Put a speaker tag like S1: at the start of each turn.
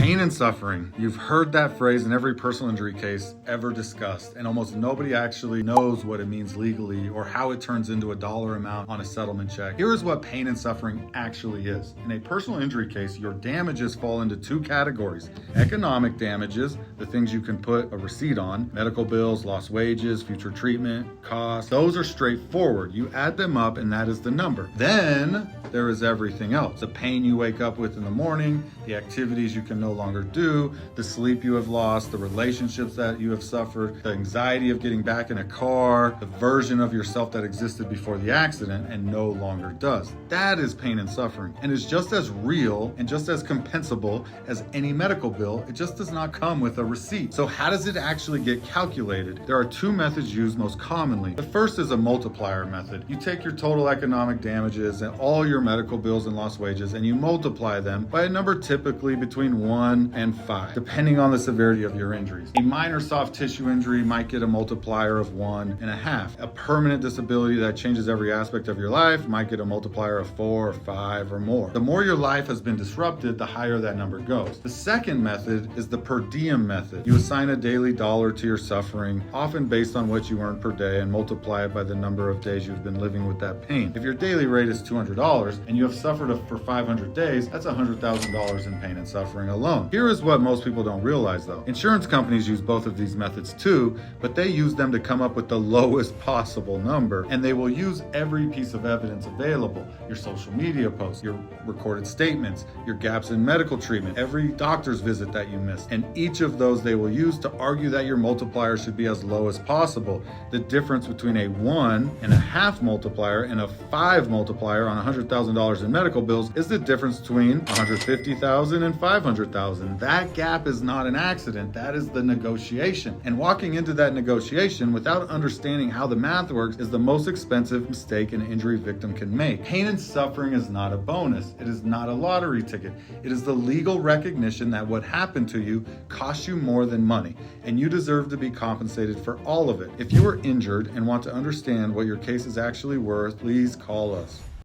S1: Pain and suffering. You've heard that phrase in every personal injury case ever discussed, and almost nobody actually knows what it means legally or how it turns into a dollar amount on a settlement check. Here is what pain and suffering actually is. In a personal injury case, your damages fall into two categories. Economic damages, the things you can put a receipt on, medical bills, lost wages, future treatment, costs. Those are straightforward. You add them up and that is the number. Then there is everything else. The pain you wake up with in the morning, the activities you can no longer do, the sleep you have lost, the relationships that you have suffered, the anxiety of getting back in a car, the version of yourself that existed before the accident and no longer does. That is pain and suffering, and is just as real and just as compensable as any medical bill. It just does not come with a receipt. So how does it actually get calculated? There are two methods used most commonly. The first is a multiplier method. You take your total economic damages and all your medical bills and lost wages and you multiply them by a number typically between 1 and 5, depending on the severity of your injuries. A minor soft tissue injury might get a multiplier of 1.5. A permanent disability that changes every aspect of your life might get a multiplier of 4 or 5 or more. The more your life has been disrupted, the higher that number goes. The second method is the per diem method. You assign a daily dollar to your suffering, often based on what you earn per day, and multiply it by the number of days you've been living with that pain. If your daily rate is $200 and you have suffered for 500 days, that's $100,000 in pain and suffering alone. Here is what most people don't realize though. Insurance companies use both of these methods too, but they use them to come up with the lowest possible number, and they will use every piece of evidence available. Your social media posts, your recorded statements, your gaps in medical treatment, every doctor's visit that you missed, and each of those they will use to argue that your multiplier should be as low as possible. The difference between a 1.5 multiplier and a 5 multiplier on $100,000 in medical bills is the difference between $150,000 and $500,000. That gap is not an accident. That is the negotiation. And walking into that negotiation without understanding how the math works is the most expensive mistake an injury victim can make. Pain and suffering is not a bonus. It is not a lottery ticket. It is the legal recognition that what happened to you cost you more than money, and you deserve to be compensated for all of it. If you are injured and want to understand what your case is actually worth, please call us.